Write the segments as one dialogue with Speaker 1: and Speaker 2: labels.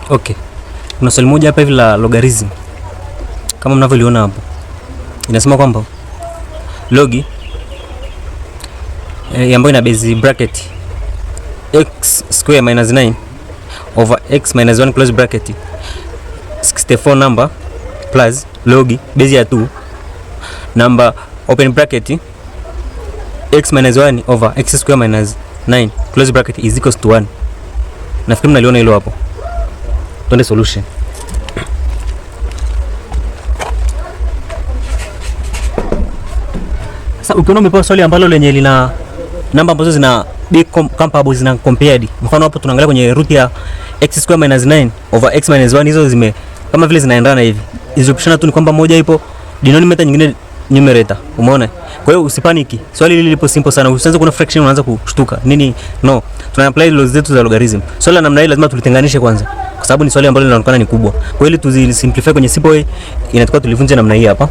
Speaker 1: Okay. Kuna swali moja hapa hivi la logarithm. Kama mnavyoliona hapo. Inasema kwamba logi ambayo ina base bracket x square minus 9 over x minus 1 close bracket 64 number plus logi base ya 2 number open bracket x minus 1 over x square minus 9 close bracket is equals to 1. Nafikiri mnaliona hilo hapo. Twende solution. Sasa ukiona umepewa swali ambalo lenye lina namba ambazo zina big comparable zina compared. Mfano hapo tunaangalia kwenye root ya x square minus 9 over x minus 1, hizo zime kama vile zinaendana hivi. Hizo option tu ni kwamba moja ipo denominator nyingine numerator. Umeona? Kwa hiyo usipaniki. Swali hili lipo simple sana. Usianze kuna fraction unaanza kushtuka. Nini? No. Tuna apply laws zetu za logarithm. Swali la namna hii lazima tulitenganishe kwanza, kwa sababu ni swali ambalo linaonekana ni kubwa. Kwa hiyo tuzi simplify kwenye simple way, inatakiwa tulivunje namna hii hapa.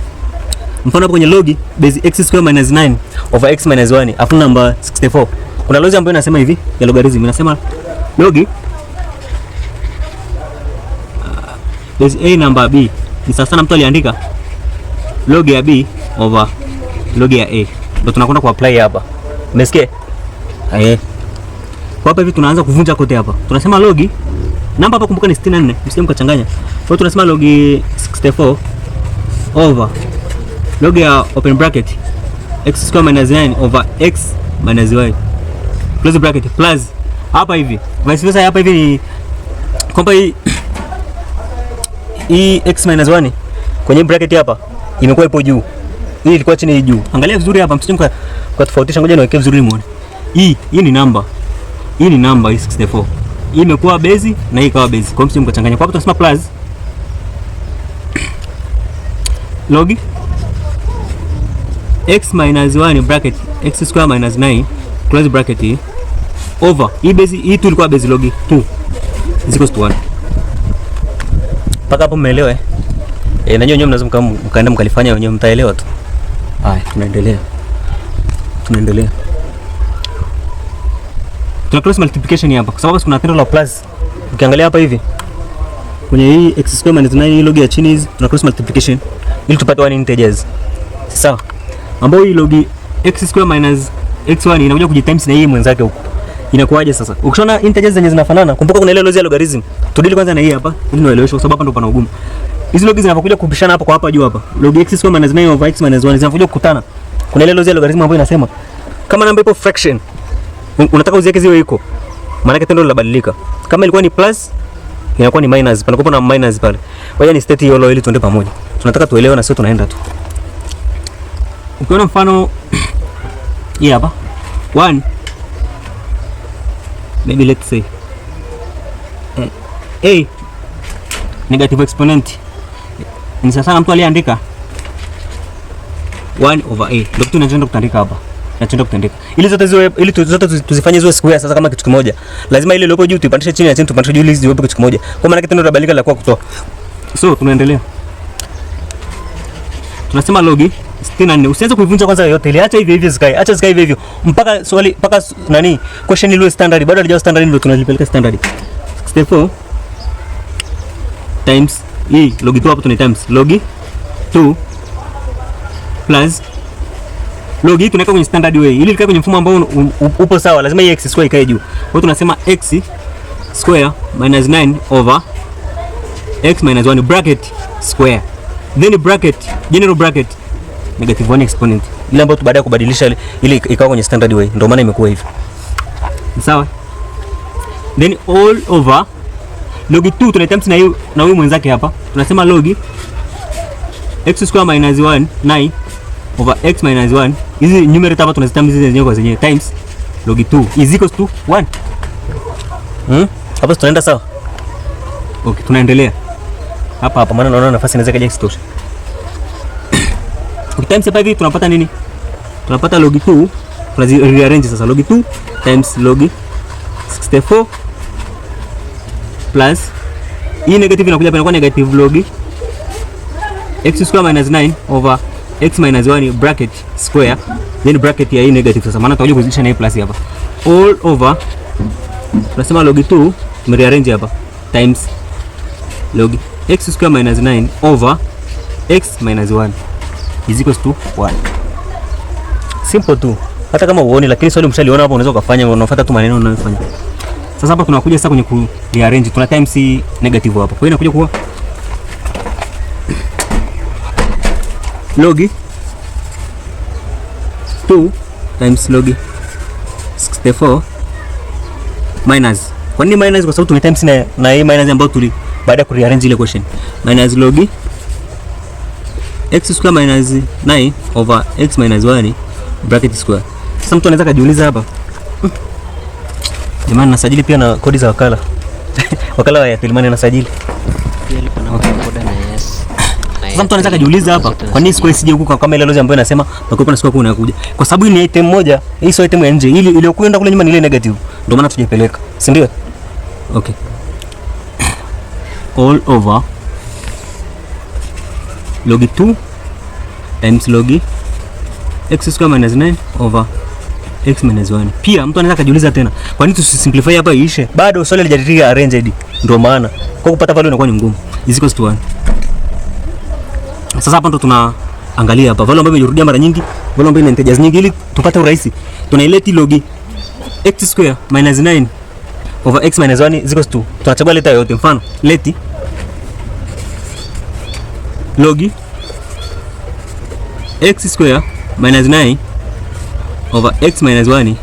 Speaker 1: Mfano hapo kwenye log base x square minus 9 over x minus 1 afu number 64. Kuna logic ambayo inasema hivi ya logarithm, inasema log base a number b ni sawa sana mtu aliandika log ya b over log ya a. Ndio tunakwenda ku apply hapa. Umesikia? Kwa hapa hivi tunaanza kuvunja kote hapa. Tunasema log namba hapa kumbuka ni 64, msije mkachanganya. Kwa hiyo tunasema log 64 over log ya open bracket x square minus 9 over x minus y close bracket plus hapa hivi vice versa. Hapa hivi ni kwamba hii x minus 1 kwenye bracket hapa imekuwa ipo juu, hii ilikuwa chini juu. Angalia vizuri hapa, msije kwa tofautisha, ngoja niweke vizuri muone. Hii ni namba, hii ni namba 64, hii imekuwa base na hii ikawa base, kwa msije mkachanganya. Kwa hapo tunasema plus log x minus 1 bracket x square minus 9 close bracket over hii base, hii tu ilikuwa base log 2 is equals to 1. Paka hapo mmeelewa na nyinyi mnaweza mkaenda mkalifanya wenyewe, mtaelewa tu. Haya, tunaendelea. Tuna cross multiplication hapa kwa sababu kuna tendo la plus. Ukiangalia hapa hivi kwenye hii x square minus 9 hii log ya chini hizi tuna cross multiplication ili tupate 1 integers. Sawa? Ambapo hii log x square minus x1 inakuja kujitimes na hii mwenzake huko. Inakuwaje sasa? Ukishaona integers zenye zinafanana, kumbuka kuna ile logic ya logarithm. Tudili kwanza na hii hapa ili nieleweshe, kwa sababu hapa ndo pana ugumu. Hizi logic zinapokuja kupishana hapa kwa hapa juu hapa. Log x square minus 9 over x minus 1 zinapokuja kukutana. Kuna ile logic ya logarithm ambayo inasema kama namba ipo fraction unataka uziweke ziwe iko, maana yake tendo linabadilika. Kama ilikuwa ni plus inakuwa ni minus, panakuwa na minus pale. Kwa hiyo ni state hiyo ili tuende pamoja. Tunataka tuelewe na sio tunaenda tu. Ukiona mfano hii hapa 1 maybe let's say a negative exponent ni sasa mtu aliandika 1 over a, ndio kitu tunachoenda kutandika hapa. Ili zote tuzifanye ziwe square. Sasa kama kitu kimoja lazima ile iliyopo juu tuipandishe chini na chini tupandishe juu ili ziwe kitu kimoja, kwa maana kitendo kinabadilika la kwa kutoa. So tunaendelea, tunasema log 64. Usianze kuivunja kwanza yote ile, acha hivi hivi zikae, acha zikae hivi hivi mpaka swali mpaka nani question ile standard, bado halijawa standard ndio tunalipeleka standard. 64 times hii log 2 hapo tuna times log 2 plus log hii tunaweka kwenye standard way ili ikae kwenye mfumo ambao upo sawa. Lazima hii x square ikae juu. Kwa hiyo tunasema x square minus 9 over x minus 1 bracket square, then bracket general bracket negative 1 exponent, ile ambayo baada ya kubadilisha ili ikawa kwenye standard way, ndio maana imekuwa hivi. Sawa? Then all over log 2 tuna times na huyu mwenzake hapa. Tunasema log x square minus 1 9 over x minus 1, hizi numerator hapa tunazitambi hizi zenyewe kwa zenyewe times log 2 is equals to 1. Hapo tunaenda sawa? Okay, tunaendelea hapa maana naona nafasi inaweza kaja extension. Okay, times hapa hivi tunapata nini? Tunapata log 2, tunazi rearrange sasa. Log 2 times log 64 plus hii negative inakuja hapa inakuwa negative log x square minus 9 over x minus 1 bracket square, then bracket ya hii negative. Sasa maana tutakuja kuzidisha na hii plus hapa all over tunasema log 2 tumerearrange hapa times log x square minus 9 over x minus 1 is equals to 1. Simple tu. Hata kama uone, lakini swali mshaliona hapo, unaweza ukafanya, unafuata tu maneno unayofanya. Sasa hapa tunakuja sasa kwenye ku rearrange, tuna times negative hapo. Kwa hiyo inakuja kuwa log 2 times log 64 minus. Kwa nini minus? Kwa sababu tume times na hii minus ambayo tuli baada ya ku rearrange ile question. Minus log x square minus 9 over x minus 1 bracket square. Sasa mtu anaweza kujiuliza hapa, jamani, nasajili pia na kodi za wakala. Wakala wa Airtel Money nasajili. Sasa mtu anaweza kujiuliza hapa, kwa nini square isije huko kama ile logic ambayo inasema pakiwepo na square kuna kuja? Kwa sababu hii ni item moja, hii sio item ya nje. Ile iliyokwenda kule nyuma ni ile negative. Ndio maana tujipeleka. Si ndio? Okay. All over log 2 times log x square minus 9 over x minus 1. Pia mtu anaweza kujiuliza tena, kwa nini tusisimplify hapa iishe? Bado swali lijadiliwa arranged. Ndio maana kwa kupata value inakuwa ni ngumu. Is equals to 1. Sasa hapa ndo tunaangalia hapa value ambayo imerudia mara nyingi, value ambayo ina integers nyingi, ili tupate urahisi. Tunaileti log x square minus 9 over x minus 1 is equals to, tunachagua leta yote. Mfano leti log x square minus 9 over x minus 1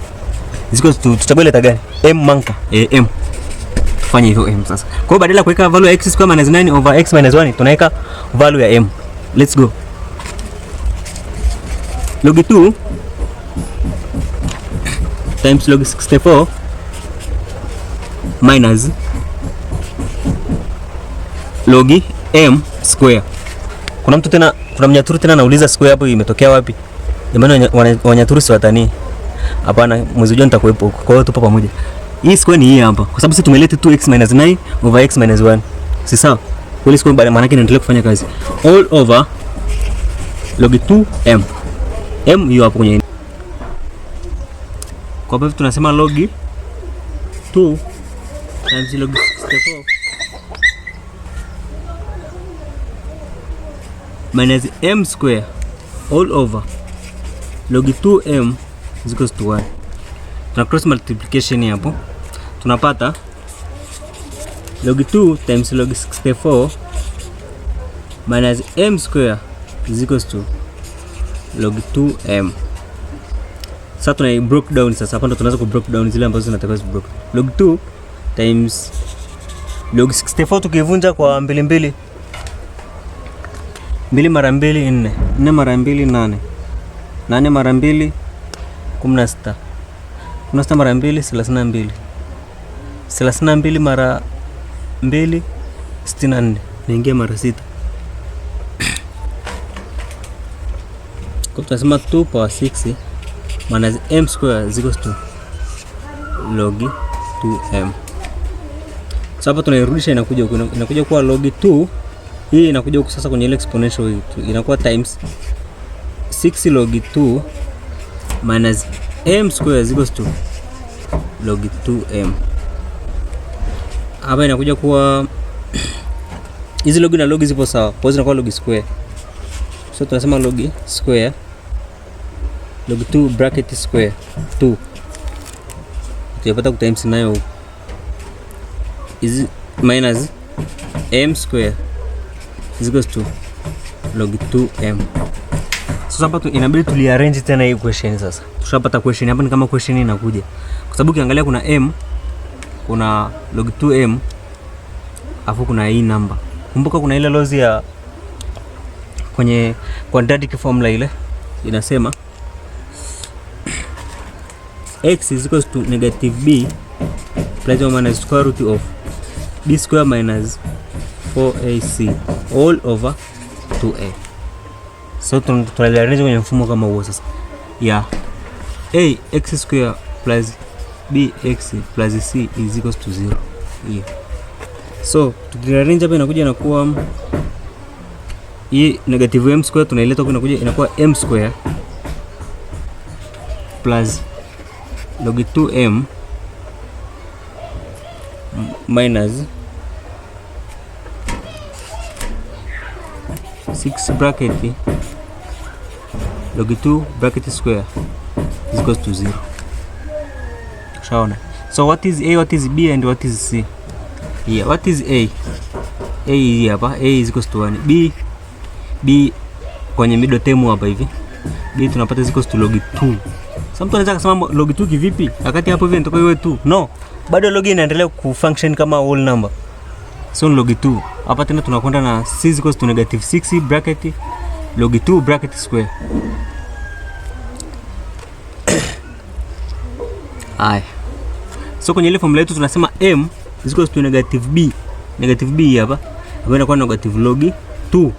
Speaker 1: is equals to, tutachagua leta gani? M manka m. Tufanye hivyo m sasa. Kwa hiyo badala ya kuweka value ya x square minus 9 over x minus 1 tunaweka value ya m. Let's go. Log 2 times log 64 minus log m square. Kuna mtu tena, kuna mnyaturu tena anauliza square hapo imetokea wapi? Jamani, wanyaturu si watani. Hapana, mwezi ujao nitakuwepo huko. Kwa hiyo tupo pamoja. Hii square ni hii hapa. Kwa sababu sisi tumeleta 2x minus 9 over x minus 1. Si sawa? Kwa square baada maana yake inaendelea kufanya kazi. All over log 2m. M hiyo hapo kwenye. Kwa hivyo tunasema log 2 times log 64 minus m square all over log 2m is equals to 1. Tuna cross multiplication hapo. Tunapata log 2 times log 64 minus m square is equals to log 2m. Sasa tuna broke down. Sasa hapa ndo tunaanza ku broke down zile ambazo zinatakiwa zi broke. Log 2 times log 64 tukivunja kwa mbili mbili, 2 mara 2 4, 4 mara 2 8, 8 mara 2 16, 16 mara 2 32, 32 mara 2 64, naingia mara 6. Kwa tunasema 2 power 6 minus m square is equals to log 2m. Sasa hapa tunairudisha, inakuja kuwa log 2. Hii inakuja huku sasa kwenye ile exponential hii inakuwa times 6 log 2 minus m square is equals to log 2m. Hapa inakuja kuwa hizi log na log zipo sawa, kwa hiyo zinakuwa log square. So tunasema log square log 2 bracket square 2 tutapata ku times nayo is minus m square is equals to log 2m. Sasa hapa inabidi tuliarrange tena hii question. Sasa tushapata question hapa, ni kama question inakuja kwa sababu ukiangalia kuna m, kuna log 2m, afu kuna hii number. Kumbuka kuna ile lozi ya kwenye quadratic formula ile inasema x is equals to negative b plus or minus square root of b square minus 4ac all over 2a. So tunaliarrange kwenye mfumo kama huo sasa. Yeah. A x square plus bx plus c is equals to 0. Yeah. So tukiarrange hapa inakuja inakuwa hii negative m square tunaileta huko, inakuja inakuwa m square plus log 2m minus 6 bracket log 2 bracket square is equals to 0. Shaona. So what is A, what is B, and what is C? Yeah, what is A? A hii hapa, A is equals to 1. B kwenye middle term hapa hivi. B tunapata is equals to log 2. Sasa mtu anaweza kusema log 2 kivipi? Wakati hapo hivi nitakuwa iwe 2. No. Bado log inaendelea kufunction kama whole number. So log 2. Hapa tena tunakwenda na C is equals to negative 6 bracket log 2 bracket square. Aya. So kwenye ile formula yetu tunasema m is equals to negative b. Negative b hapa ambayo inakuwa negative log 2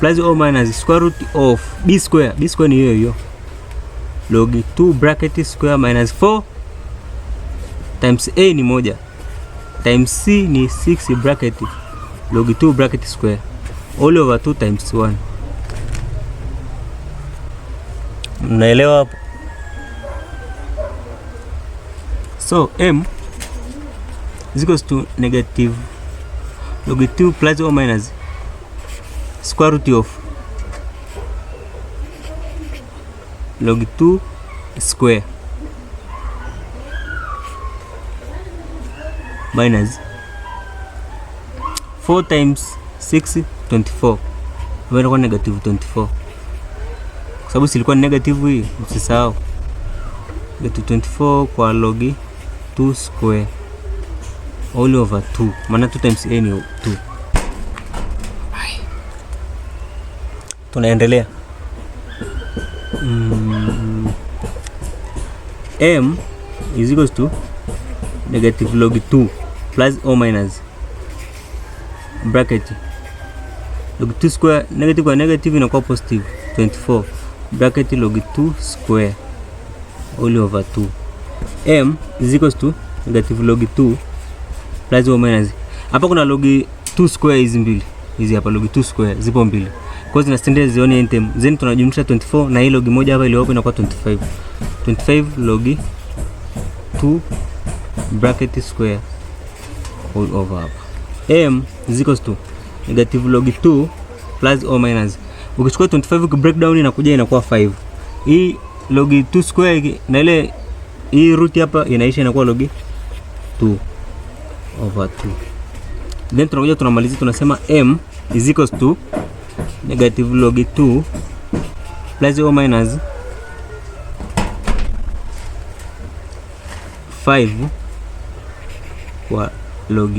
Speaker 1: plus or minus square root of b square. B square ni hiyo hiyo. Log 2 bracket square minus 4 times a ni moja times c ni 6 bracket log 2 bracket square all over 2 times 1. Mnaelewa hapo? So m is equals to negative log 2 plus or minus square root of log 2 square minus 4 times 6 24 ambayo inakuwa negative 24, kwa sababu silikuwa negative hii, msisahau negative 24 kwa log 2 square all over 2, maana 2 times a ni 2. Tunaendelea. M is equals to negative log 2 plus or minus bracket log 2 square, negative kwa negative inakuwa positive 24 bracket log 2 square all over 2. M is equals to negative log 2 plus or minus, hapa kuna log 2 square hizi mbili, hizi hapa log 2 square zipo mbili, kwa zina standard zione item, then tunajumlisha 24 na hii log moja hapa ile hapo inakuwa 25. 25 log 2 bracket square all over hapa. M is equals to negative log 2 plus or minus, ukichukua 25 ku break down inakuja inakuwa 5. Hii log 2 square na ile hii root hapa inaisha inakuwa log 2 over 2. Then tunakuja tunamalizia tunasema m is equals to negative log 2 plus or minus 5 kwa log